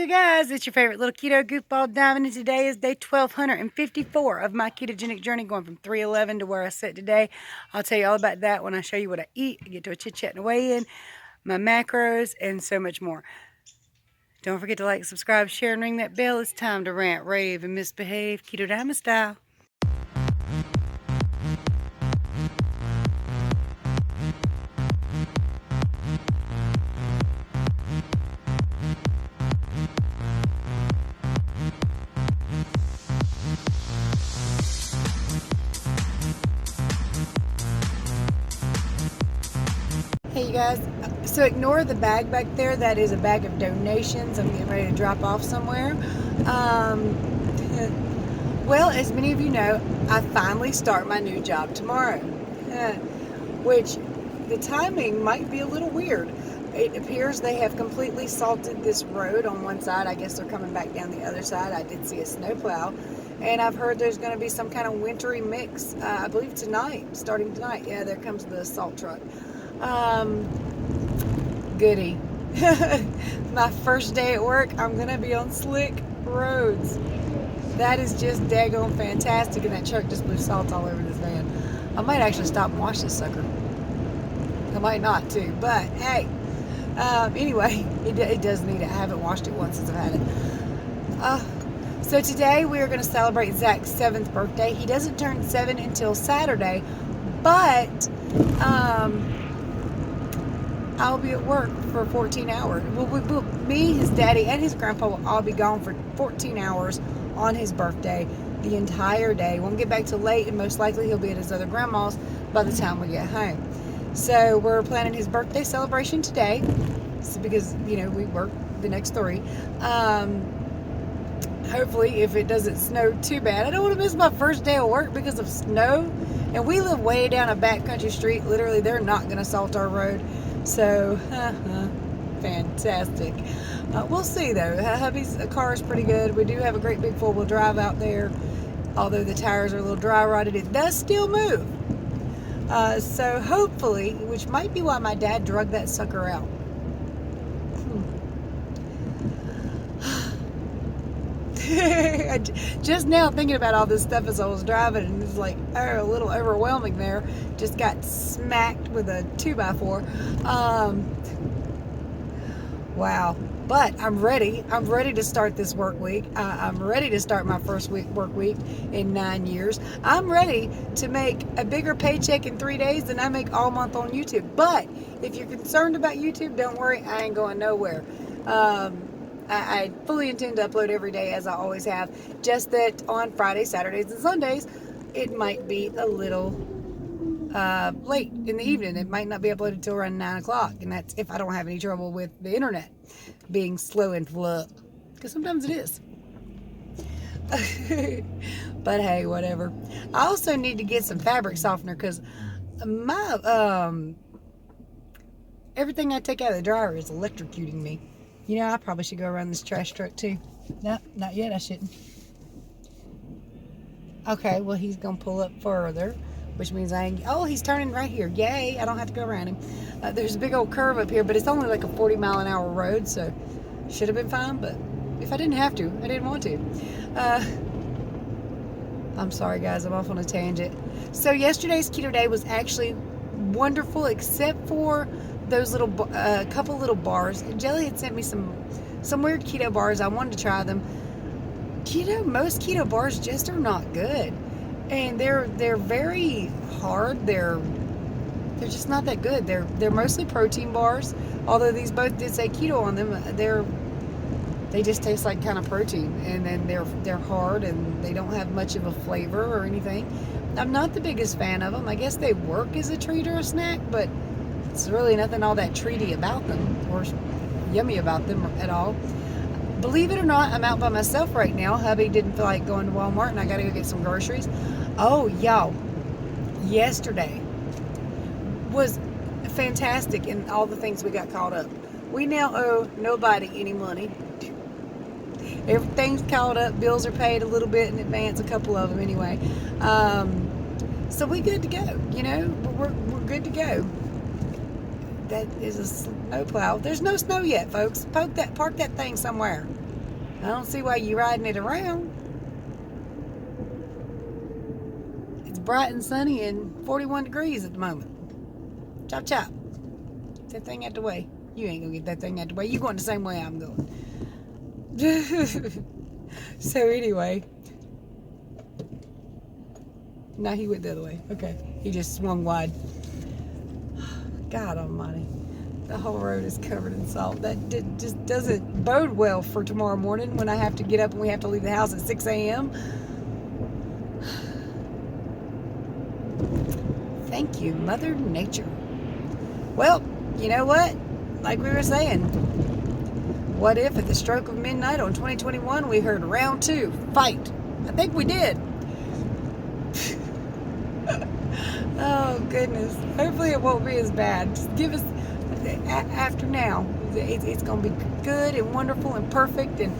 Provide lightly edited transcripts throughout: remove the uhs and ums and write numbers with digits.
you guys, it's your favorite little keto goofball Diamond, and today is day 1254 of my ketogenic journey, going from 311 to where I sit today. I'll tell you all about that when I show you what I eat. I get to a chit-chat and a weigh-in, my macros, and so much more. Don't forget to like, subscribe, share, and ring that bell. It's time to rant, rave, and misbehave, Keto Diamond style. Hey you guys, so ignore the bag back there. That is a bag of donations. I'm getting ready to drop off somewhere. Well, as many of you know, I finally start my new job tomorrow, which the timing might be a little weird. It appears they have completely salted this road on one side. I guess they're coming back down the other side. I did see a snowplow, and I've heard there's going to be some kind of wintry mix, I believe tonight, starting tonight. Yeah, there comes the salt truck. Goody. My first day at work, I'm gonna be on slick roads. That is just daggone fantastic, and that truck just blew salt all over this van. I might actually stop and wash this sucker. I might not too, but hey, anyway, it does need it. I haven't washed it once since I've had it. So today we are going to celebrate Zach's 7th birthday. He doesn't turn 7 until Saturday, but I'll be at work for 14 hours. Well, me, his daddy, and his grandpa will all be gone for 14 hours on his birthday, the entire day. Won't get back till late, and most likely he'll be at his other grandma's by the time we get home. So we're planning his birthday celebration today, because, you know, we work the next 3. Hopefully, if it doesn't snow too bad. I don't want to miss my first day of work because of snow. And we live way down a backcountry street. Literally, they're not going to salt our road. So, fantastic. We'll see though. Hubby's car is pretty good. We do have a great big 4-wheel drive out there. Although the tires are a little dry rotted, it does still move. So hopefully, which might be why my dad drug that sucker out. Just now thinking about all this stuff as I was driving, and it's like, oh, a little overwhelming there. Just got smacked with a 2x4. Wow. But I'm ready. I'm ready to start this work week. I'm ready to start my first work week in 9 years. I'm ready to make a bigger paycheck in 3 days than I make all month on YouTube. But if you're concerned about YouTube, don't worry. I ain't going nowhere. I fully intend to upload every day, as I always have. Just that on Fridays, Saturdays, and Sundays, it might be a little late in the evening. It might not be uploaded till around 9 o'clock, and that's if I don't have any trouble with the internet being slow and flup, because sometimes it is. But hey, whatever. I also need to get some fabric softener, because my everything I take out of the dryer is electrocuting me. You know, I probably should go around this trash truck too. No, not yet. I shouldn't. Okay, well, he's going to pull up further, which means oh, he's turning right here. Yay, I don't have to go around him. There's a big old curve up here, but it's only like a 40-mile-an-hour road, so should have been fine, but if I didn't have to, I didn't want to. I'm sorry, guys. I'm off on a tangent. So yesterday's keto day was actually wonderful, except for those little couple little bars. Jelly had sent me some weird keto bars. I wanted to try them. Most keto bars just are not good, and they're very hard. They're just not that good. They're mostly protein bars, although these both did say keto on them. They just taste like kind of protein, and then they're hard, and they don't have much of a flavor or anything. I'm not the biggest fan of them. I guess they work as a treat or a snack, but it's really nothing all that treaty about them or yummy about them at all. Believe it or not, I'm out by myself right now. Hubby didn't feel like going to Walmart, and I got to go get some groceries. Oh, y'all, yesterday was fantastic in all the things we got caught up. We now owe nobody any money. Everything's caught up. Bills are paid a little bit in advance, a couple of them anyway. So we good to go. You know, we're good to go. That is a snowplow. There's no snow yet, folks. Park that thing somewhere. I don't see why you're riding it around. It's bright and sunny and 41 degrees at the moment. Chop, chop. Get that thing out the way. You ain't gonna get that thing out the way. You going the same way I'm going. So anyway. No, he went the other way. Okay. He just swung wide. God almighty. The whole road is covered in salt. That just doesn't bode well for tomorrow morning when I have to get up and we have to leave the house at 6 a.m. Thank you, Mother Nature. Well, you know what? Like we were saying, what if at the stroke of midnight on 2021 we heard round 2, fight? I think we did. Oh, goodness. Hopefully it won't be as bad. Just give us, after now, it's going to be good and wonderful and perfect. And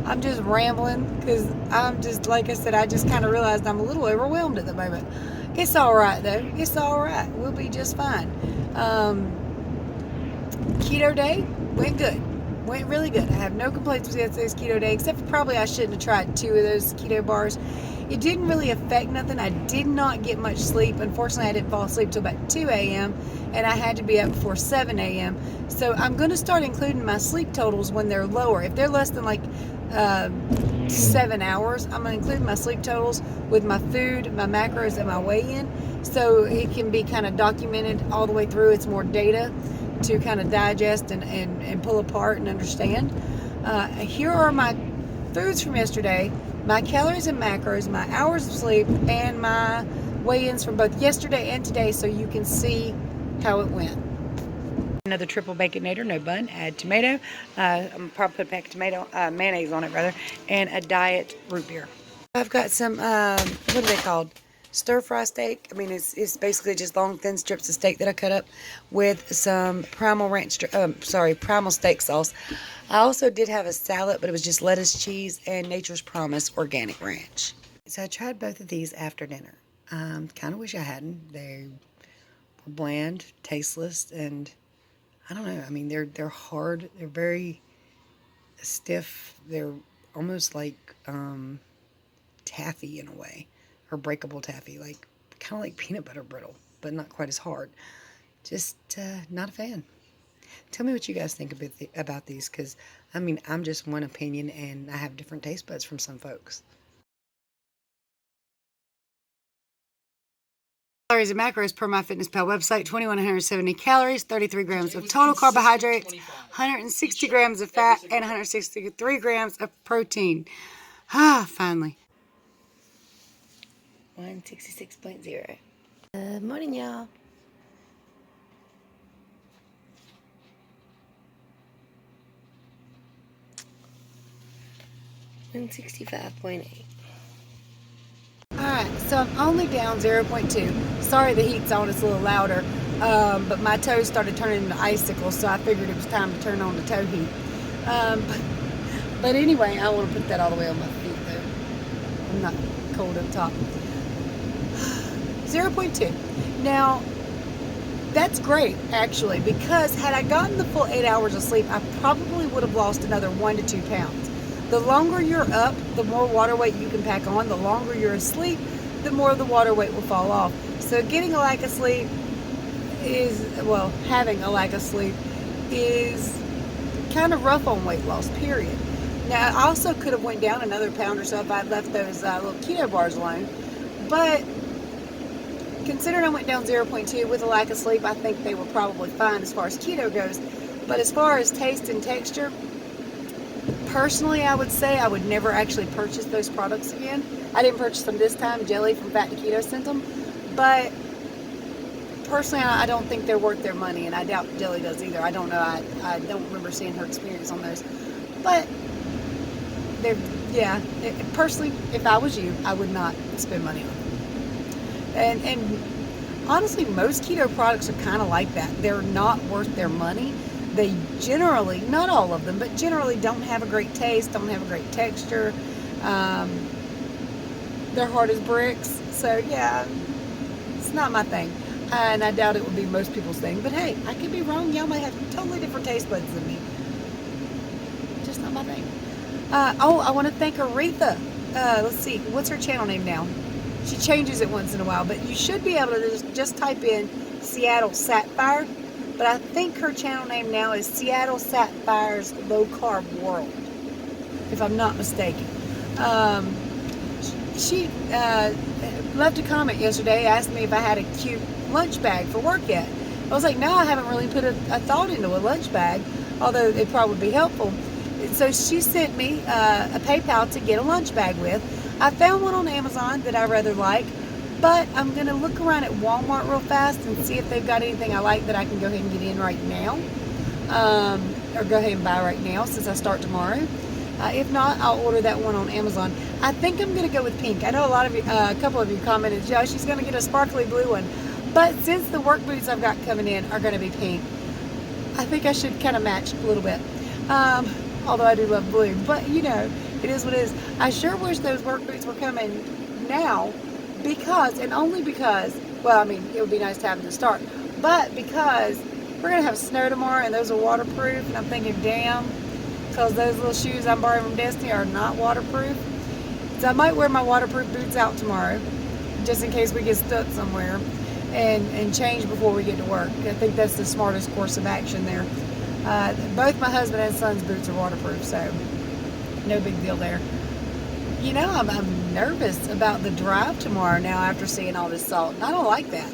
I'm just rambling because I'm just, like I said, I just kind of realized I'm a little overwhelmed at the moment. It's all right, though. It's all right. We'll be just fine. Keto day went good. Went really good. I have no complaints with yesterday's keto day, except for probably I shouldn't have tried 2 of those keto bars. It didn't really affect nothing. I did not get much sleep. Unfortunately, I didn't fall asleep till about 2 a.m. and I had to be up before 7 a.m. So I'm going to start including my sleep totals when they're lower. If they're less than like 7 hours, I'm going to include my sleep totals with my food, my macros, and my weigh-in, so it can be kind of documented all the way through. It's more data to kind of digest and pull apart and understand. Here are my foods from yesterday, my calories and macros, my hours of sleep, and my weigh-ins from both yesterday and today, so you can see how it went. Another triple baconator, no bun, add tomato. I'm gonna probably put a pack of tomato, mayonnaise on it rather, and a diet root beer. I've got some, what are they called? Stir fry steak. I mean, it's basically just long thin strips of steak that I cut up with some primal ranch, primal steak sauce. I also did have a salad, but it was just lettuce, cheese, and Nature's Promise organic ranch. So I tried both of these after dinner. Kind of wish I hadn't. They were bland, tasteless, and I don't know. I mean, they're hard. They're very stiff. They're almost like taffy in a way, or breakable taffy, like kind of like peanut butter brittle, but not quite as hard. Just not a fan. Tell me what you guys think about these, because I mean, I'm just one opinion, and I have different taste buds from some folks. Calories and macros per MyFitnessPal website: 2,170 calories, 33 grams of total carbohydrates, 160 grams of fat, and 163 grams of protein. Finally. 166.0. Good morning, y'all. $165.8. Alright, so I'm only down 0.2. Sorry the heat's on, it's a little louder. But my toes started turning into icicles, so I figured it was time to turn on the toe heat. But anyway, I don't want to put that all the way on my feet, though. I'm not cold up top. 0.2. Now, that's great, actually, because had I gotten the full 8 hours of sleep, I probably would have lost another 1 to 2 pounds. The longer you're up, the more water weight you can pack on. The longer you're asleep, the more the water weight will fall off. So getting a lack of sleep having a lack of sleep is kind of rough on weight loss, period. Now, I also could have went down another pound or so if I'd left those little keto bars alone. But considering I went down 0.2 with a lack of sleep, I think they were probably fine as far as keto goes. But as far as taste and texture, personally, I would say I would never actually purchase those products again. I didn't purchase them this time. Jelly from Fat to Keto sent them. But personally, I don't think they're worth their money, and I doubt Jelly does either. I don't know. I don't remember seeing her experience on those. But personally, if I was you, I would not spend money on them. And honestly, most keto products are kind of like that. They're not worth their money. They generally, not all of them, but generally don't have a great taste, don't have a great texture. They're hard as bricks. So yeah, it's not my thing. And I doubt it would be most people's thing. But hey, I could be wrong. Y'all might have totally different taste buds than me. Just not my thing. Oh, I want to thank Aretha. Let's see, what's her channel name now? She changes it once in a while, but you should be able to just type in Seattle Sapphire. But I think her channel name now is Seattle Sapphire's Low Carb World, if I'm not mistaken. Um, she left a comment yesterday, asked me if I had a cute lunch bag for work yet. I was like, no, I haven't really put a thought into a lunch bag, although it probably would be helpful. So she sent me a PayPal to get a lunch bag with. I found one on Amazon that I rather like, but I'm going to look around at Walmart real fast and see if they've got anything I like that I can go ahead and get in right now, or go ahead and buy right now since I start tomorrow. If not, I'll order that one on Amazon. I think I'm going to go with pink. I know a lot of you, a couple of you commented, Joe, she's going to get a sparkly blue one. But since the work boots I've got coming in are going to be pink, I think I should kind of match a little bit. Although I do love blue, but you know, it is what it is. I sure wish those work boots were coming now because, and only because, well, I mean, it would be nice to have them to start, but because we're going to have snow tomorrow and those are waterproof, and I'm thinking, damn, because those little shoes I'm borrowing from Destiny are not waterproof. So I might wear my waterproof boots out tomorrow, just in case we get stuck somewhere, and change before we get to work. I think that's the smartest course of action there. Both my husband and son's boots are waterproof, so no big deal there. You know, I'm nervous about the drive tomorrow now after seeing all this salt, and I don't like that.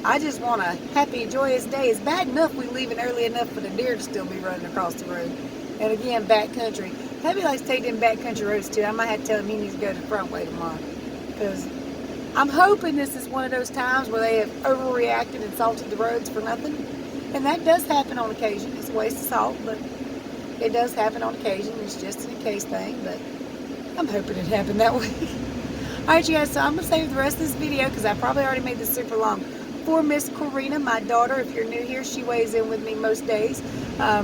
I just want a happy, joyous day. It's bad enough we leaving early enough for the deer to still be running across the road. And again, backcountry. Hubby likes to take them backcountry roads too. I might have to tell him he needs to go the front way tomorrow, because I'm hoping this is one of those times where they have overreacted and salted the roads for nothing. And that does happen on occasion. It's a waste of salt, but it does happen on occasion. It's just an in case thing, but I'm hoping it happened that way. Alright, you guys, so I'm going to save the rest of this video because I probably already made this super long. For Miss Corina, my daughter, if you're new here, she weighs in with me most days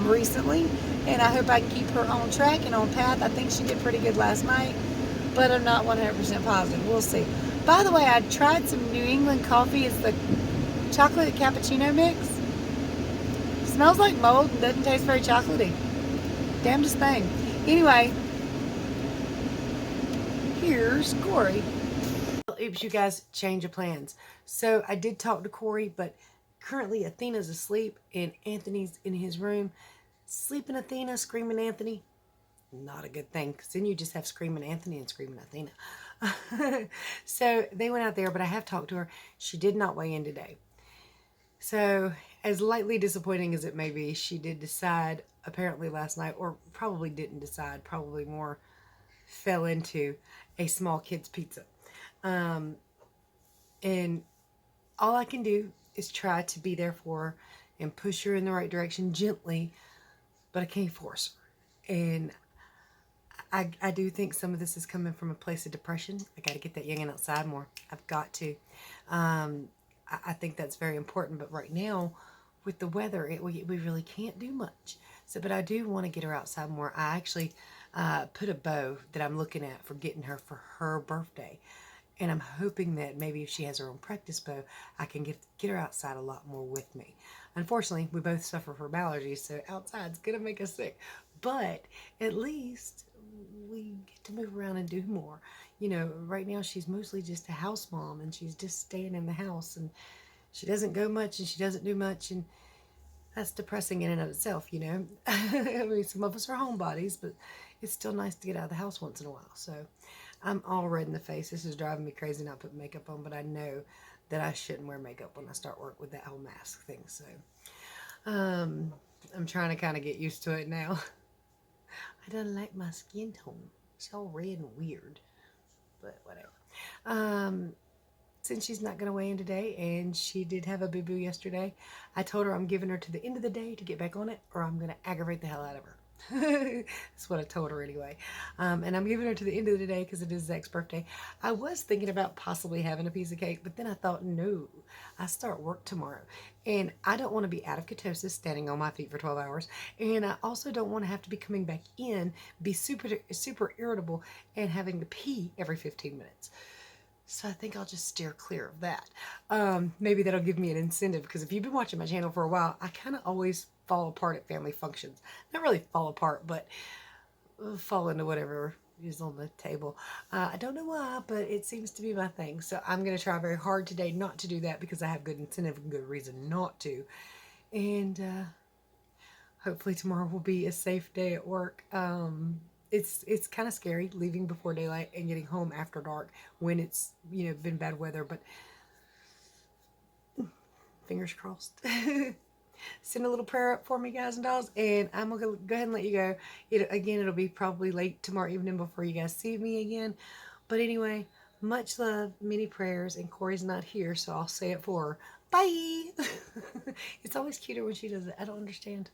recently. And I hope I can keep her on track and on path. I think she did pretty good last night, but I'm not 100% positive. We'll see. By the way, I tried some New England coffee. It's the chocolate cappuccino mix. Smells like mold and doesn't taste very chocolatey. Damnedest thing. Anyway, here's Corey. Oops, you guys, change of plans. So I did talk to Corey, but currently Athena's asleep and Anthony's in his room. Sleeping Athena, screaming Anthony. Not a good thing, because then you just have screaming Anthony and screaming Athena. So they went out there, but I have talked to her. She did not weigh in today. So as lightly disappointing as it may be, she did decide apparently last night, or probably didn't decide, probably more fell into a small kid's pizza. And all I can do is try to be there for her and push her in the right direction gently, but I can't force her. And I do think some of this is coming from a place of depression. I got to get that youngin' outside more. I've got to. I think that's very important. But right now, with the weather, we really can't do much. So, but I do want to get her outside more. I actually put a bow that I'm looking at for getting her for her birthday. And I'm hoping that maybe if she has her own practice bow, I can get her outside a lot more with me. Unfortunately, we both suffer from allergies, so outside's going to make us sick. But at least we get to move around and do more. You know, right now she's mostly just a house mom, and she's just staying in the house, and she doesn't go much, and she doesn't do much, and that's depressing in and of itself, you know. I mean, some of us are homebodies, but it's still nice to get out of the house once in a while. So I'm all red in the face. This is driving me crazy not putting makeup on, but I know that I shouldn't wear makeup when I start work with that whole mask thing. So I'm trying to kind of get used to it now. I don't like my skin tone. It's all red and weird, but whatever. Since she's not going to weigh in today, and she did have a boo-boo yesterday, I told her I'm giving her to the end of the day to get back on it, or I'm going to aggravate the hell out of her. That's what I told her anyway. And I'm giving her to the end of the day because it is Zach's birthday. I was thinking about possibly having a piece of cake, but then I thought, no, I start work tomorrow. And I don't want to be out of ketosis, standing on my feet for 12 hours. And I also don't want to have to be coming back in, be super irritable, and having to pee every 15 minutes. So I think I'll just steer clear of that. Maybe that'll give me an incentive, because if you've been watching my channel for a while, I kind of always fall apart at family functions. Not really fall apart, but fall into whatever is on the table. I don't know why, but it seems to be my thing. So I'm going to try very hard today not to do that because I have good incentive and good reason not to. And hopefully tomorrow will be a safe day at work. It's kind of scary leaving before daylight and getting home after dark when it's, you know, been bad weather, but fingers crossed. Send a little prayer up for me, guys and dolls, and I'm gonna go ahead and let you go. It'll be probably late tomorrow evening before you guys see me again. But anyway, much love, many prayers, and Corey's not here, so I'll say it for her. Bye. It's always cuter when she does it. I don't understand.